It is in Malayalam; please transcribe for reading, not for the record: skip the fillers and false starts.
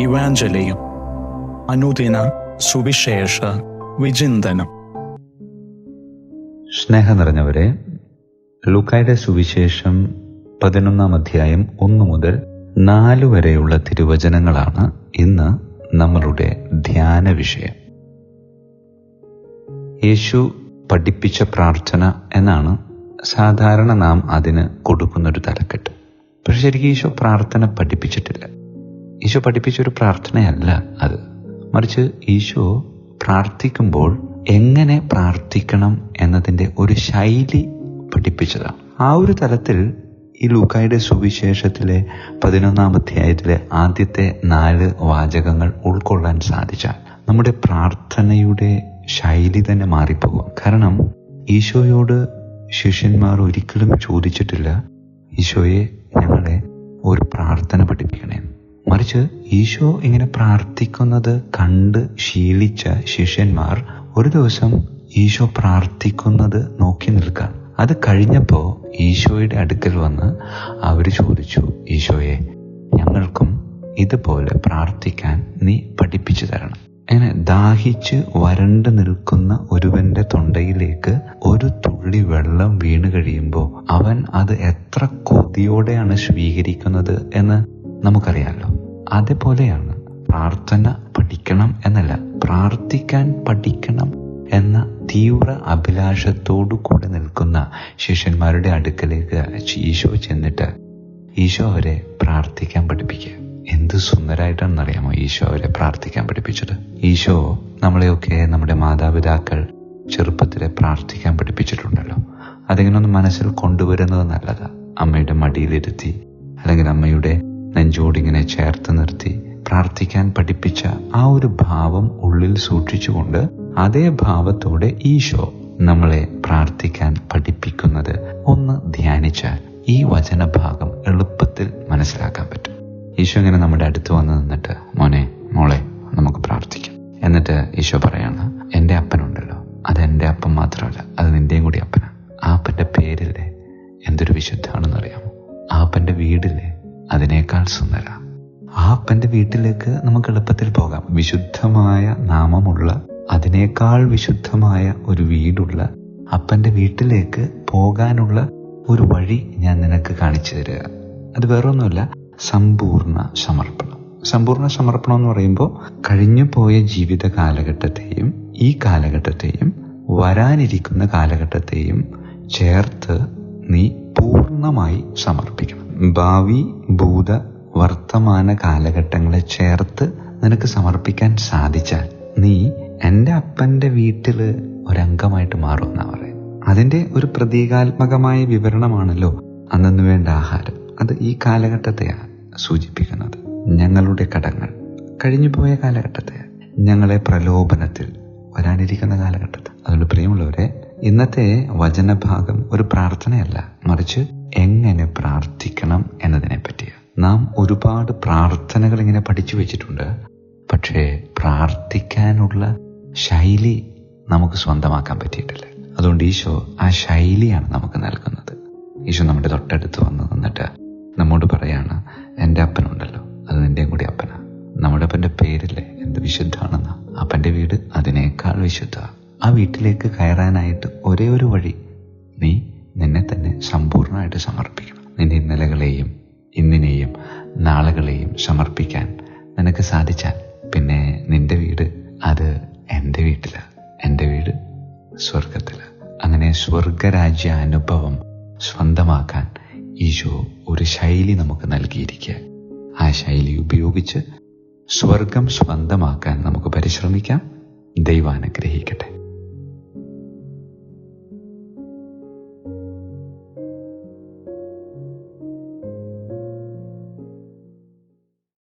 ഇവാഞ്ചലിയും അനുദിന സുവിശേഷ വിചിന്തനം. സ്നേഹം നിറഞ്ഞവരെ, ലൂക്കായുടെ സുവിശേഷം 11 അധ്യായം 1 മുതൽ 4 വരെയുള്ള തിരുവചനങ്ങളാണ് ഇന്ന് നമ്മളുടെ ധ്യാന വിഷയം. യേശു പഠിപ്പിച്ച പ്രാർത്ഥന എന്നാണ് സാധാരണ നാം അതിന് കൊടുക്കുന്നൊരു തലക്കെട്ട്. പക്ഷെ ശരിക്കും ഈശോ പ്രാർത്ഥന പഠിപ്പിച്ചിട്ടില്ല. ഈശോ പഠിപ്പിച്ചൊരു പ്രാർത്ഥനയല്ല അത്. മറിച്ച് ഈശോ പ്രാർത്ഥിക്കുമ്പോൾ എങ്ങനെ പ്രാർത്ഥിക്കണം എന്നതിൻ്റെ ഒരു ശൈലി പഠിപ്പിച്ചതാണ്. ആ ഒരു തലത്തിൽ ഈ ലൂക്കായുടെ സുവിശേഷത്തിലെ 11 അധ്യായത്തിലെ ആദ്യത്തെ 4 വാചകങ്ങൾ ഉൾക്കൊള്ളാൻ സാധിച്ചാൽ നമ്മുടെ പ്രാർത്ഥനയുടെ ശൈലി തന്നെ മാറിപ്പോകും. കാരണം ഈശോയോട് ശിഷ്യന്മാർ ഒരിക്കലും ചോദിച്ചിട്ടില്ല, ഈശോയെ ഞങ്ങളെ ഒരു പ്രാർത്ഥന പഠിപ്പിക്കണേ. മറിച്ച് ഈശോ ഇങ്ങനെ പ്രാർത്ഥിക്കുന്നത് കണ്ട് ശീലിച്ച ശിഷ്യന്മാർ ഒരു ദിവസം ഈശോ പ്രാർത്ഥിക്കുന്നത് നോക്കി നിൽക്കാൻ. അത് കഴിഞ്ഞപ്പോൾ ഈശോയുടെ അടുക്കൽ വന്ന് അവർ ചോദിച്ചു, ഈശോയെ ഞങ്ങൾക്കും ഇതുപോലെ പ്രാർത്ഥിക്കാൻ നീ പഠിപ്പിച്ചു തരണം. അങ്ങനെ ദാഹിച്ച് വരണ്ട് നിൽക്കുന്ന ഒരുവന്റെ തൊണ്ടയിലേക്ക് ഒരു തുള്ളി വെള്ളം വീണ് കഴിയുമ്പോൾ അവൻ അത് എത്ര കൊതിയോടെയാണ് സ്വീകരിക്കുന്നത് എന്ന് നമുക്കറിയാമല്ലോ. അതേപോലെയാണ് പ്രാർത്ഥന പഠിക്കണം എന്നല്ല, പ്രാർത്ഥിക്കാൻ പഠിക്കണം എന്ന തീവ്ര അഭിലാഷത്തോടു കൂടെ നിൽക്കുന്ന ശിഷ്യന്മാരുടെ അടുക്കലേക്ക് ഈശോ ചെന്നിട്ട് ഈശോ അവരെ പ്രാർത്ഥിക്കാൻ പഠിപ്പിക്കുക. എന്ത് സുന്ദരായിട്ടാണെന്നറിയാമോ ഈശോ അവരെ പ്രാർത്ഥിക്കാൻ പഠിപ്പിച്ചത്. ഈശോ നമ്മളെയൊക്കെ നമ്മുടെ മാതാപിതാക്കൾ ചെറുപ്പത്തിലെ പ്രാർത്ഥിക്കാൻ പഠിപ്പിച്ചിട്ടുണ്ടല്ലോ. അതിങ്ങനെ ഒന്ന് മനസ്സിൽ കൊണ്ടുവരുന്നത് നല്ലതാ. അമ്മയുടെ മടിയിലിരുത്തി അല്ലെങ്കിൽ അമ്മയുടെ നെഞ്ചോടിങ്ങനെ ചേർത്ത് നിർത്തി പ്രാർത്ഥിക്കാൻ പഠിപ്പിച്ച ആ ഒരു ഭാവം ഉള്ളിൽ സൂക്ഷിച്ചുകൊണ്ട് അതേ ഭാവത്തോടെ ഈശോ നമ്മളെ പ്രാർത്ഥിക്കാൻ പഠിപ്പിക്കുന്നത് ഒന്ന് ധ്യാനിച്ചാൽ ഈ വചനഭാഗം എളുപ്പത്തിൽ മനസ്സിലാക്കാൻ പറ്റും. ഈശോ ഇങ്ങനെ നമ്മുടെ അടുത്ത് വന്ന് നിന്നിട്ട്, മോളെ നമുക്ക് പ്രാർത്ഥിക്കാം. എന്നിട്ട് ഈശോ പറയാണ്, എൻ്റെ അപ്പനുണ്ടല്ലോ, അതെൻ്റെ അപ്പൻ മാത്രമല്ല, അത് നിന്റെയും കൂടി അപ്പനാണ്. ആ അപ്പൻ്റെ പേരില്ലേ എന്തൊരു വിശുദ്ധാണെന്ന് അറിയാമോ? ആ അപ്പൻ്റെ വീടില്ലേ അതിനേക്കാൾ സുന്ദര. ആ അപ്പൻ്റെ വീട്ടിലേക്ക് നമുക്ക് എളുപ്പത്തിൽ പോകാം. വിശുദ്ധമായ നാമമുള്ള, അതിനേക്കാൾ വിശുദ്ധമായ ഒരു വീടുള്ള അപ്പൻ്റെ വീട്ടിലേക്ക് പോകാനുള്ള ഒരു വഴി ഞാൻ നിനക്ക് കാണിച്ചു തരിക. അത് വേറൊന്നുമില്ല, സമ്പൂർണ്ണ സമർപ്പണം. സമ്പൂർണ്ണ സമർപ്പണം എന്ന് പറയുമ്പോൾ കഴിഞ്ഞു പോയ ജീവിത കാലഘട്ടത്തെയും ഈ കാലഘട്ടത്തെയും വരാനിരിക്കുന്ന കാലഘട്ടത്തെയും ചേർത്ത് നീ പൂർണ്ണമായി സമർപ്പിക്കണം. ഭാവി, ഭൂത, വർത്തമാന കാലഘട്ടങ്ങളെ ചേർത്ത് നിനക്ക് സമർപ്പിക്കാൻ സാധിച്ചാൽ നീ എൻ്റെ അപ്പൻ്റെ വീട്ടില് ഒരംഗമായിട്ട് മാറുമെന്നാ പറയുന്നത്. അതിൻ്റെ ഒരു പ്രതീകാത്മകമായ വിവരണമാണല്ലോ അന്നു വേണ്ട ആഹാരം. അത് ഈ കാലഘട്ടത്തെയാണ് സൂചിപ്പിക്കുന്നത്. ഞങ്ങളുടെ കടങ്ങൾ, കഴിഞ്ഞുപോയ കാലഘട്ടത്തെ, ഞങ്ങളെ പ്രലോഭനത്തിൽ വരാനിരിക്കുന്ന കാലഘട്ടത്തെ. അതുകൊണ്ട് പ്രിയമുള്ളവരെ, ഇന്നത്തെ വചനഭാഗം ഒരു പ്രാർത്ഥനയല്ല, മറിച്ച് എങ്ങനെ പ്രാർത്ഥിക്കണം എന്നതിനെ പറ്റിയാണ്. നാം ഒരുപാട് പ്രാർത്ഥനകൾ ഇങ്ങനെ പഠിച്ചു വെച്ചിട്ടുണ്ട്. പക്ഷേ പ്രാർത്ഥിക്കാനുള്ള ശൈലി നമുക്ക് സ്വന്തമാക്കാൻ പറ്റിയിട്ടില്ല. അതുകൊണ്ട് ഈശോ ആ ശൈലിയാണ് നമുക്ക് നൽകുന്നത്. ഈശോ നമ്മുടെ തൊട്ടടുത്ത് വന്ന് നിന്നിട്ട് നമ്മോട് പറയാണ്, എൻ്റെ അപ്പനുണ്ടല്ലോ, അത് നിന്റെയും കൂടി അപ്പനാ. നമ്മുടെ അപ്പൻ്റെ പേരില്ലേ എന്ത് വിശുദ്ധാണെന്നാ. അപ്പൻ്റെ വീട് അതിനേക്കാൾ വിശുദ്ധ. ആ വീട്ടിലേക്ക് കയറാനായിട്ട് ഒരേ ഒരു വഴി, നീ നിന്നെ തന്നെ സമ്പൂർണ്ണമായിട്ട് സമർപ്പിക്കണം. നിന്റെ ഇന്നലകളെയും ഇന്നിനെയും നാളുകളെയും സമർപ്പിക്കാൻ നിനക്ക് സാധിച്ചാൽ പിന്നെ നിന്റെ വീട് അത് എൻ്റെ വീട്ടിലാണ്, എൻ്റെ വീട് സ്വർഗത്തില്. അങ്ങനെ സ്വർഗരാജ്യ അനുഭവം സ്വന്തമാക്കാൻ ഈശോ ഒരു ശൈലി നമുക്ക് നൽകിയിരിക്കുക. ആ ശൈലി ഉപയോഗിച്ച് സ്വർഗം സ്വന്തമാക്കാൻ നമുക്ക് പരിശ്രമിക്കാം. ദൈവം അനുഗ്രഹിക്കട്ടെ.